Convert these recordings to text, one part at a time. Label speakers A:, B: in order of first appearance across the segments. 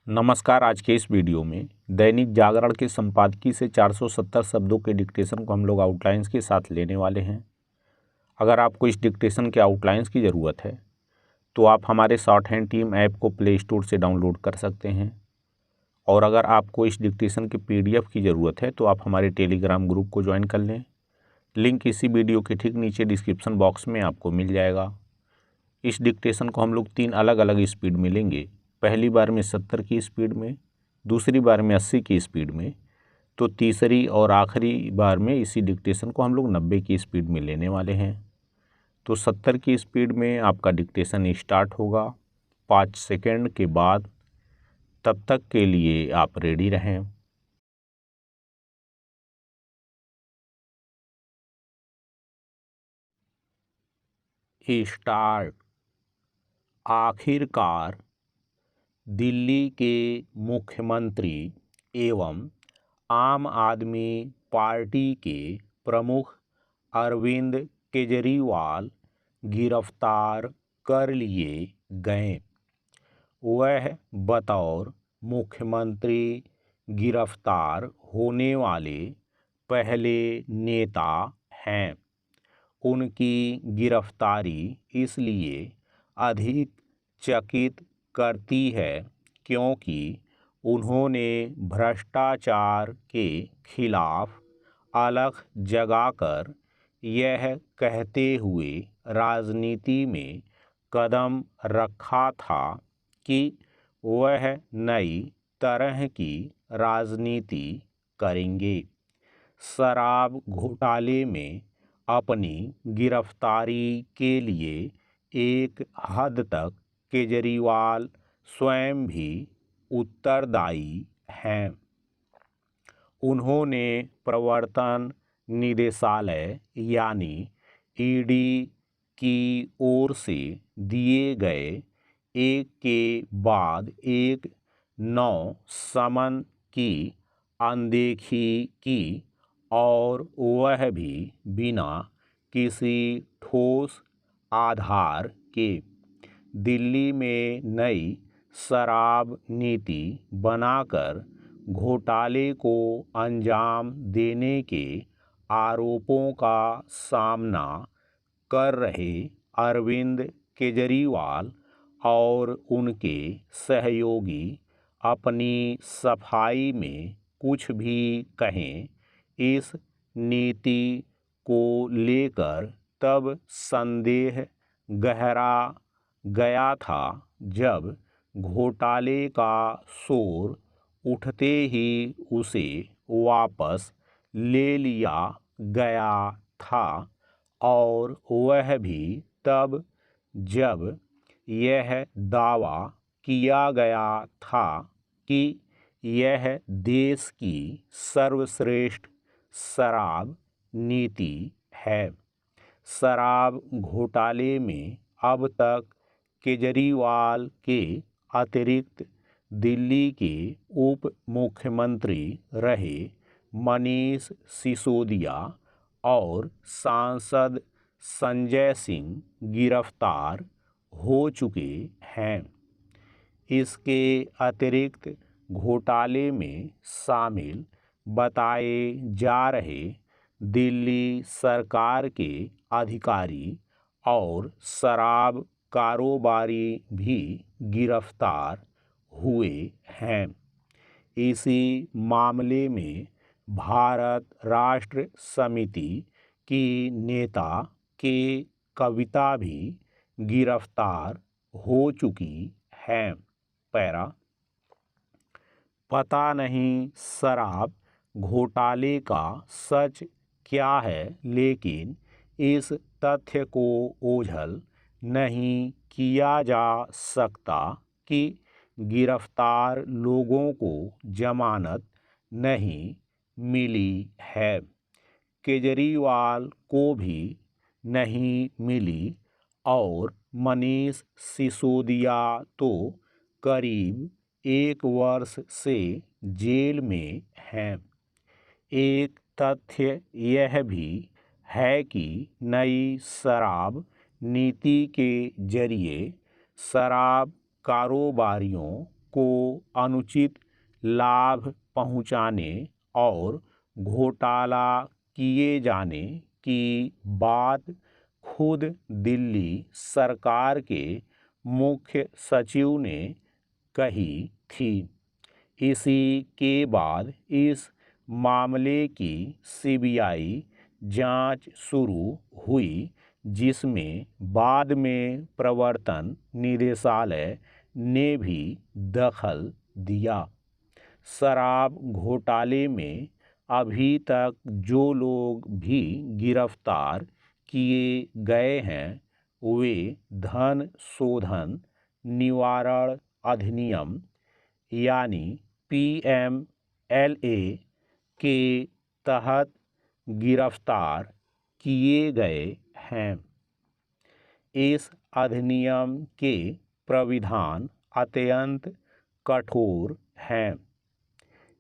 A: नमस्कार। आज के इस वीडियो में दैनिक जागरण के संपादकीय से 470 शब्दों के डिक्टेशन को हम लोग आउटलाइंस के साथ लेने वाले हैं। अगर आपको इस डिक्टेशन के आउटलाइंस की ज़रूरत है तो आप हमारे शॉर्ट हैंड टीम ऐप को प्ले स्टोर से डाउनलोड कर सकते हैं, और अगर आपको इस डिक्टेशन के PDF की ज़रूरत है तो आप हमारे टेलीग्राम ग्रुप को ज्वाइन कर लें। लिंक इसी वीडियो के ठीक नीचे डिस्क्रिप्शन बॉक्स में आपको मिल जाएगा। इस डिक्टेशन को हम लोग 3 अलग अलग स्पीड में लेंगे। पहली बार में 70 की स्पीड में, दूसरी बार में 80 की स्पीड में, तो तीसरी और आखिरी बार में इसी डिक्टेशन को हम लोग 90 की स्पीड में लेने वाले हैं। तो 70 की स्पीड में आपका डिक्टेशन स्टार्ट होगा 5 सेकंड के बाद। तब तक के लिए आप रेडी रहें। स्टार्ट। आखिरकार दिल्ली के मुख्यमंत्री एवं आम आदमी पार्टी के प्रमुख अरविंद केजरीवाल गिरफ्तार कर लिए गए। वह बतौर मुख्यमंत्री गिरफ्तार होने वाले पहले नेता हैं। उनकी गिरफ्तारी इसलिए अधिक चकित करती है क्योंकि उन्होंने भ्रष्टाचार के खिलाफ अलख जगाकर यह कहते हुए राजनीति में कदम रखा था कि वह नई तरह की राजनीति करेंगे। शराब घोटाले में अपनी गिरफ्तारी के लिए एक हद तक केजरीवाल स्वयं भी उत्तरदायी हैं। उन्होंने प्रवर्तन निदेशालय यानी ED की ओर से दिए गए एक के बाद एक 9 समन की अनदेखी की, और वह भी बिना किसी ठोस आधार के। दिल्ली में नई शराब नीति बनाकर घोटाले को अंजाम देने के आरोपों का सामना कर रहे अरविंद केजरीवाल और उनके सहयोगी अपनी सफाई में कुछ भी कहें, इस नीति को लेकर तब संदेह गहरा गया था जब घोटाले का शोर उठते ही उसे वापस ले लिया गया था, और वह भी तब जब यह दावा किया गया था कि यह देश की सर्वश्रेष्ठ शराब नीति है। शराब घोटाले में अब तक केजरीवाल के अतिरिक्त दिल्ली के उप मुख्यमंत्री रहे मनीष सिसोदिया और सांसद संजय सिंह गिरफ्तार हो चुके हैं। इसके अतिरिक्त घोटाले में शामिल बताए जा रहे दिल्ली सरकार के अधिकारी और शराब कारोबारी भी गिरफ्तार हुए हैं। इसी मामले में भारत राष्ट्र समिति की नेता के कविता भी गिरफ्तार हो चुकी हैं। पैरा। पता नहीं शराब घोटाले का सच क्या है, लेकिन इस तथ्य को ओझल नहीं किया जा सकता कि गिरफ्तार लोगों को जमानत नहीं मिली है। केजरीवाल को भी नहीं मिली, और मनीष सिसोदिया तो करीब 1 वर्ष से जेल में हैं। एक तथ्य यह भी है कि नई शराब नीति के जरिए शराब कारोबारियों को अनुचित लाभ पहुंचाने और घोटाला किए जाने की बात खुद दिल्ली सरकार के मुख्य सचिव ने कही थी। इसी के बाद इस मामले की सीबीआई जांच शुरू हुई, जिसमें बाद में प्रवर्तन निदेशालय ने भी दखल दिया। शराब घोटाले में अभी तक जो लोग भी गिरफ्तार किए गए हैं वे धन शोधन निवारण अधिनियम यानी PMLA के तहत गिरफ्तार किए गए हैं। इस अधिनियम के प्राविधान अत्यंत कठोर हैं।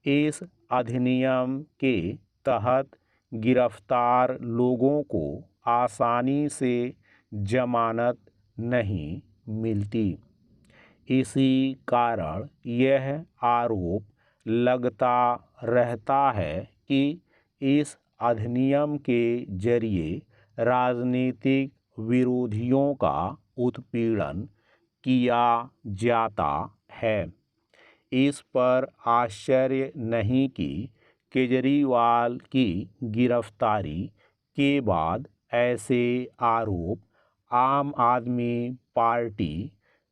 A: इस अधिनियम के तहत गिरफ्तार लोगों को आसानी से जमानत नहीं मिलती। इसी कारण यह आरोप लगता रहता है कि इस अधिनियम के जरिए राजनीतिक विरोधियों का उत्पीड़न किया जाता है। इस पर आश्चर्य नहीं कि केजरीवाल की गिरफ्तारी के बाद ऐसे आरोप आम आदमी पार्टी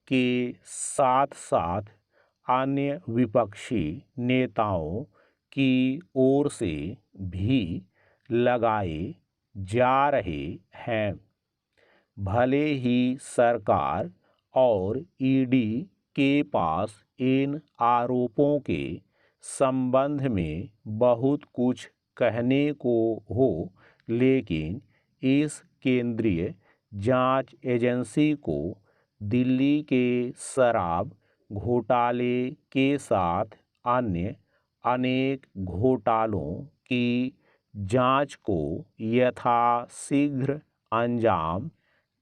A: के साथ साथ अन्य विपक्षी नेताओं की ओर से भी लगाए जा रहे हैं। भले ही सरकार और ईडी के पास इन आरोपों के संबंध में बहुत कुछ कहने को हो, लेकिन इस केंद्रीय जांच एजेंसी को दिल्ली के शराब घोटाले के साथ अन्य अनेक घोटालों की जांच को यथाशीघ्र अंजाम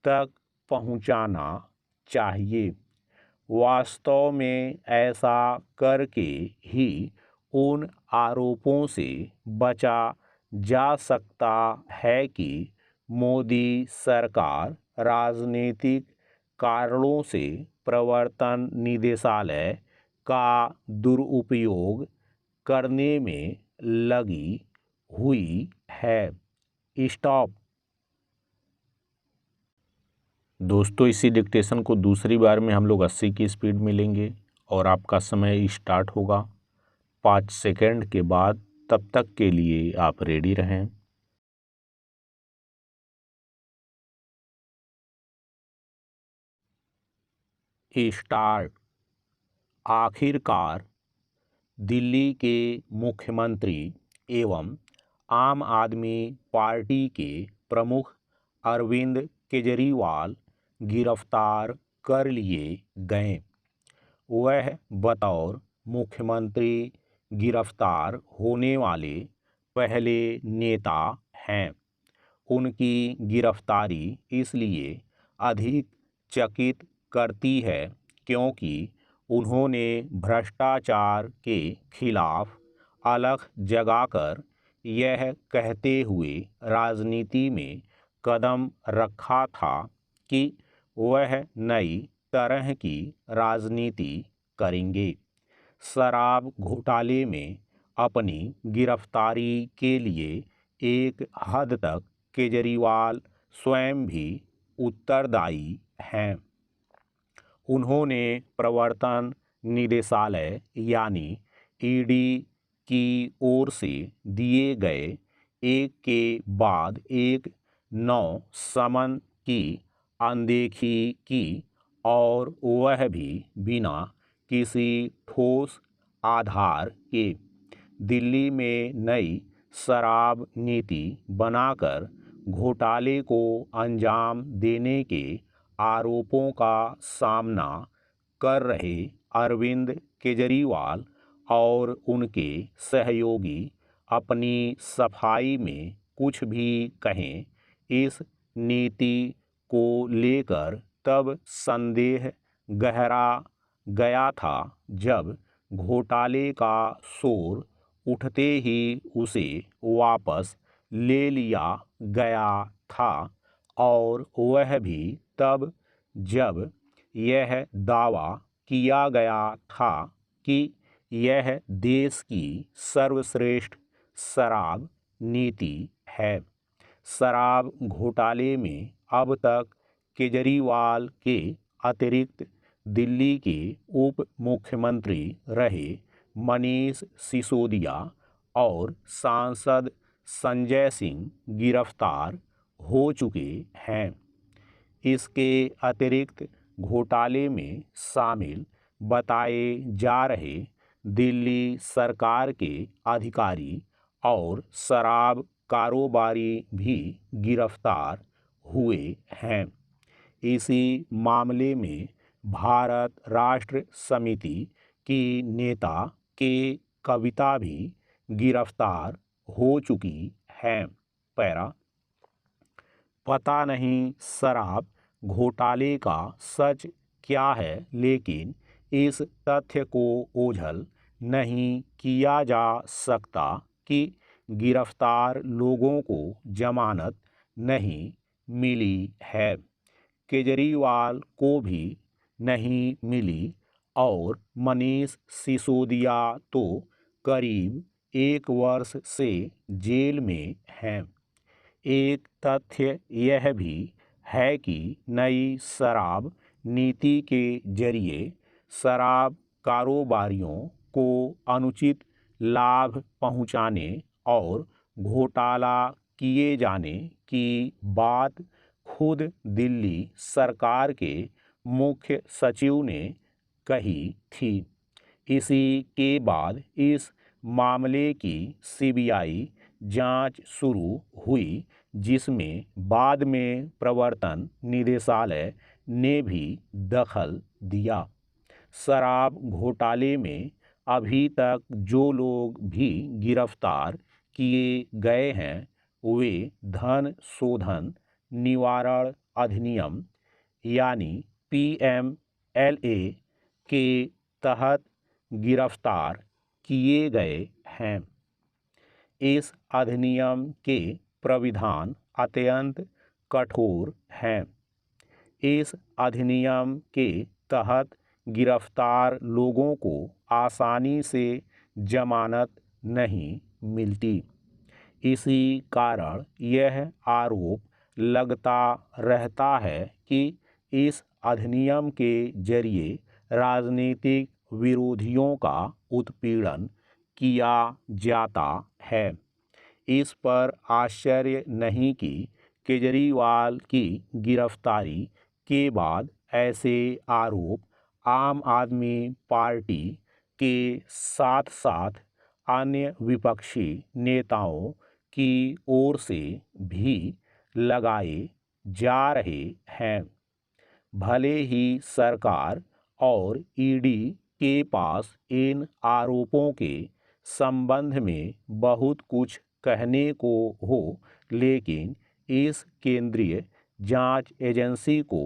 A: तक पहुंचाना चाहिए। वास्तव में ऐसा करके ही उन आरोपों से बचा जा सकता है कि मोदी सरकार राजनीतिक कारणों से प्रवर्तन निदेशालय का दुरुपयोग करने में लगी हुई है। स्टॉप। दोस्तों, इसी डिक्टेशन को दूसरी बार में हम लोग 80 की स्पीड में लेंगे और आपका समय स्टार्ट होगा 5 सेकंड के बाद। तब तक के लिए आप रेडी रहें। स्टार्ट। आखिरकार दिल्ली के मुख्यमंत्री एवं आम आदमी पार्टी के प्रमुख अरविंद केजरीवाल गिरफ्तार कर लिए गए। वह बतौर मुख्यमंत्री गिरफ्तार होने वाले पहले नेता हैं। उनकी गिरफ्तारी इसलिए अधिक चकित करती है क्योंकि उन्होंने भ्रष्टाचार के खिलाफ अलख जगाकर यह कहते हुए राजनीति में कदम रखा था कि वह नई तरह की राजनीति करेंगे। शराब घोटाले में अपनी गिरफ्तारी के लिए एक हद तक केजरीवाल स्वयं भी उत्तरदायी हैं। उन्होंने प्रवर्तन निदेशालय यानी ईडी की ओर से दिए गए एक के बाद एक 9 समन की अनदेखी की और वह भी बिना किसी ठोस आधार के। दिल्ली में नई शराब नीति बनाकर घोटाले को अंजाम देने के आरोपों का सामना कर रहे अरविंद केजरीवाल और उनके सहयोगी अपनी सफाई में कुछ भी कहें, इस नीति को लेकर तब संदेह गहरा गया था जब घोटाले का शोर उठते ही उसे वापस ले लिया गया था, और वह भी तब जब यह दावा किया गया था कि यह देश की सर्वश्रेष्ठ शराब नीति है। शराब घोटाले में अब तक केजरीवाल के अतिरिक्त दिल्ली के उप मुख्यमंत्री रहे मनीष सिसोदिया और सांसद संजय सिंह गिरफ्तार हो चुके हैं। इसके अतिरिक्त घोटाले में शामिल बताए जा रहे दिल्ली सरकार के अधिकारी और शराब कारोबारी भी गिरफ्तार हुए हैं। इसी मामले में भारत राष्ट्र समिति की नेता के कविता भी गिरफ्तार हो चुकी हैं। पैरा, पता नहीं शराब घोटाले का सच क्या है, लेकिन इस तथ्य को ओझल नहीं किया जा सकता कि गिरफ्तार लोगों को जमानत नहीं मिली है। केजरीवाल को भी नहीं मिली और मनीष सिसोदिया तो करीब 1 वर्ष से जेल में हैं। एक तथ्य यह भी है कि नई शराब नीति के जरिए शराब कारोबारियों को अनुचित लाभ पहुंचाने और घोटाला किए जाने की बात खुद दिल्ली सरकार के मुख्य सचिव ने कही थी। इसी के बाद इस मामले की सीबीआई जांच शुरू हुई, जिसमें बाद में प्रवर्तन निदेशालय ने भी दखल दिया। शराब घोटाले में अभी तक जो लोग भी गिरफ्तार किए गए हैं वे धन शोधन निवारण अधिनियम यानी PMLA के तहत गिरफ्तार किए गए हैं। इस अधिनियम के प्राविधान अत्यंत कठोर हैं। इस अधिनियम के तहत गिरफ्तार लोगों को आसानी से जमानत नहीं मिलती। इसी कारण यह आरोप लगता रहता है कि इस अधिनियम के जरिए राजनीतिक विरोधियों का उत्पीड़न किया जाता है। इस पर आश्चर्य नहीं कि केजरीवाल की गिरफ्तारी के बाद ऐसे आरोप आम आदमी पार्टी के साथ साथ अन्य विपक्षी नेताओं की ओर से भी लगाए जा रहे हैं। भले ही सरकार और ईडी के पास इन आरोपों के संबंध में बहुत कुछ कहने को हो, लेकिन इस केंद्रीय जांच एजेंसी को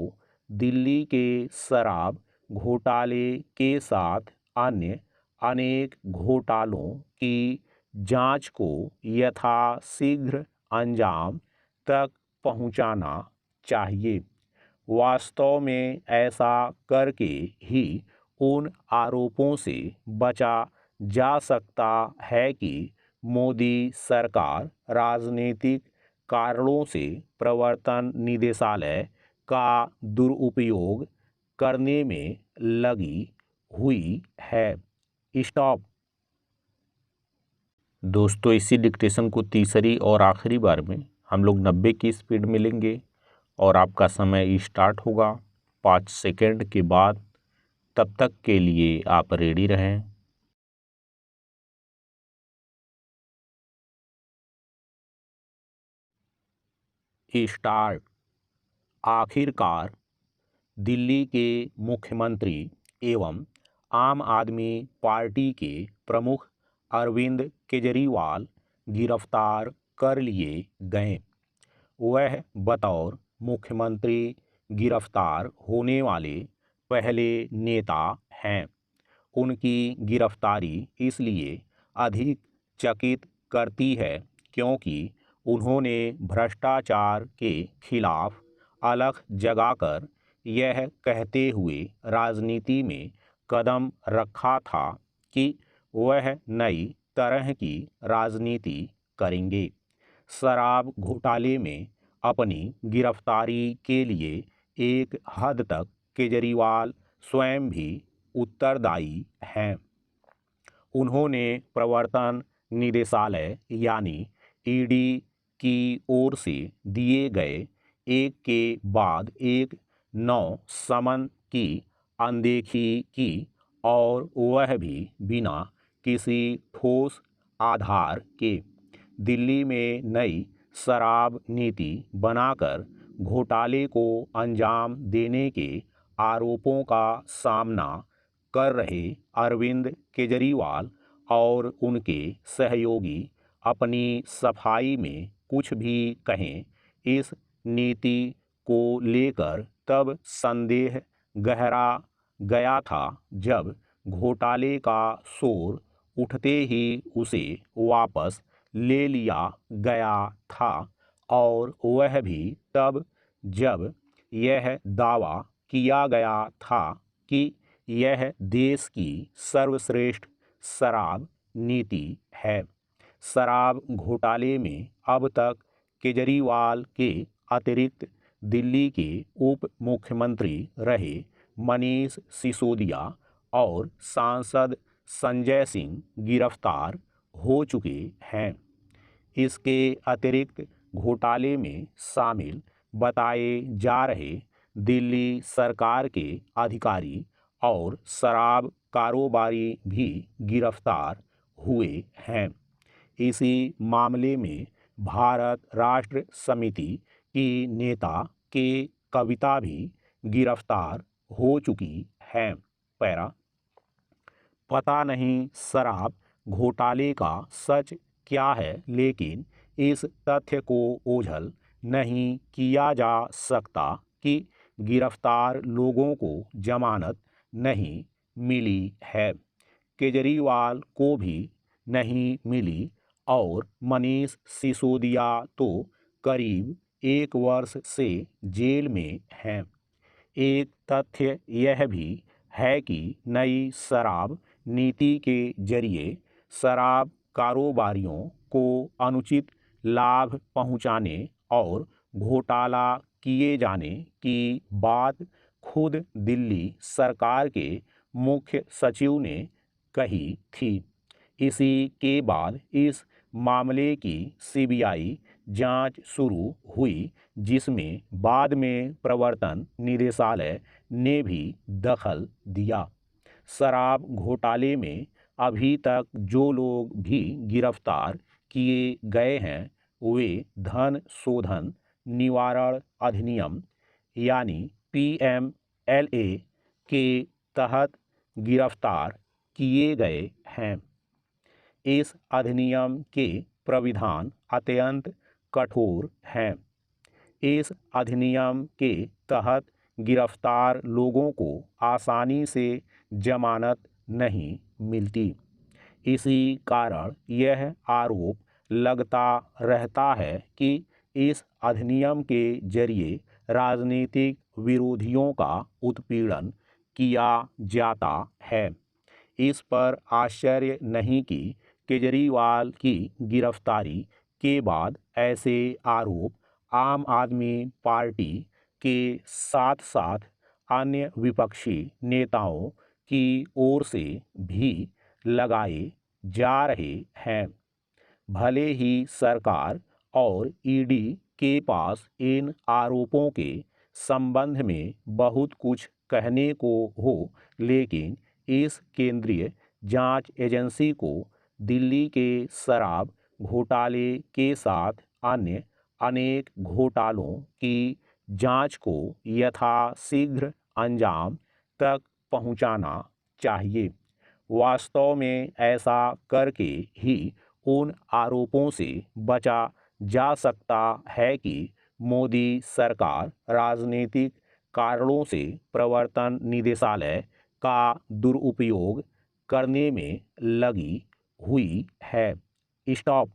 A: दिल्ली के शराब घोटाले के साथ अन्य अनेक घोटालों की जांच को यथाशीघ्र अंजाम तक पहुंचाना चाहिए। वास्तव में ऐसा करके ही उन आरोपों से बचा जा सकता है कि मोदी सरकार राजनीतिक कारणों से प्रवर्तन निदेशालय का दुरुपयोग करने में लगी हुई है। स्टॉप। दोस्तों, इसी डिक्टेशन को तीसरी और आखिरी बार में हम लोग 90 की स्पीड में लेंगे और आपका समय स्टार्ट होगा 5 सेकंड के बाद। तब तक के लिए आप रेडी रहें। स्टार्ट। आखिरकार दिल्ली के मुख्यमंत्री एवं आम आदमी पार्टी के प्रमुख अरविंद केजरीवाल गिरफ्तार कर लिए गए। वह बतौर मुख्यमंत्री गिरफ्तार होने वाले पहले नेता हैं। उनकी गिरफ्तारी इसलिए अधिक चकित करती है क्योंकि उन्होंने भ्रष्टाचार के खिलाफ अलख जगाकर यह कहते हुए राजनीति में कदम रखा था कि वह नई तरह की राजनीति करेंगे। शराब घोटाले में अपनी गिरफ्तारी के लिए एक हद तक केजरीवाल स्वयं भी उत्तरदायी हैं। उन्होंने प्रवर्तन निदेशालय यानी ईडी की ओर से दिए गए एक के बाद एक 9 समन की अनदेखी की और वह भी बिना किसी ठोस आधार के। दिल्ली में नई शराब नीति बनाकर घोटाले को अंजाम देने के आरोपों का सामना कर रहे अरविंद केजरीवाल और उनके सहयोगी अपनी सफाई में कुछ भी कहें, इस नीति को लेकर तब संदेह गहरा गया था जब घोटाले का शोर उठते ही उसे वापस ले लिया गया था और वह भी तब जब यह दावा किया गया था कि यह देश की सर्वश्रेष्ठ शराब नीति है। शराब घोटाले में अब तक केजरीवाल के अतिरिक्त दिल्ली के उप मुख्यमंत्री रहे मनीष सिसोदिया और सांसद संजय सिंह गिरफ्तार हो चुके हैं। इसके अतिरिक्त घोटाले में शामिल बताए जा रहे दिल्ली सरकार के अधिकारी और शराब कारोबारी भी गिरफ्तार हुए हैं। इसी मामले में भारत राष्ट्र समिति की नेता के कविता भी गिरफ्तार हो चुकी हैं। पैरा पता नहीं शराब घोटाले का सच क्या है, लेकिन इस तथ्य को ओझल नहीं किया जा सकता कि गिरफ्तार लोगों को जमानत नहीं मिली है। केजरीवाल को भी नहीं मिली और मनीष सिसोदिया तो करीब 1 वर्ष से जेल में हैं। एक तथ्य यह भी है कि नई शराब नीति के जरिए शराब कारोबारियों को अनुचित लाभ पहुंचाने और घोटाला किए जाने की बात खुद दिल्ली सरकार के मुख्य सचिव ने कही थी। इसी के बाद इस मामले की सीबीआई जांच शुरू हुई, जिसमें बाद में प्रवर्तन निदेशालय ने भी दखल दिया। शराब घोटाले में अभी तक जो लोग भी गिरफ्तार किए गए हैं वे धन शोधन निवारण अधिनियम यानी PMLA के तहत गिरफ्तार किए गए हैं। इस अधिनियम के प्राविधान अत्यंत कठोर हैं। इस अधिनियम के तहत गिरफ्तार लोगों को आसानी से जमानत नहीं मिलती। इसी कारण यह आरोप लगता रहता है कि इस अधिनियम के जरिए राजनीतिक विरोधियों का उत्पीड़न किया जाता है। इस पर आश्चर्य नहीं कि केजरीवाल की गिरफ्तारी के बाद ऐसे आरोप आम आदमी पार्टी के साथ साथ अन्य विपक्षी नेताओं की ओर से भी लगाए जा रहे हैं। भले ही सरकार और ईडी के पास इन आरोपों के संबंध में बहुत कुछ कहने को हो, लेकिन इस केंद्रीय जांच एजेंसी को दिल्ली के शराब घोटाले के साथ अन्य अनेक घोटालों की जांच को यथाशीघ्र अंजाम तक पहुंचाना चाहिए। वास्तव में ऐसा करके ही उन आरोपों से बचा जा सकता है कि मोदी सरकार राजनीतिक कारणों से प्रवर्तन निदेशालय का दुरुपयोग करने में लगी हुई है। स्टॉप।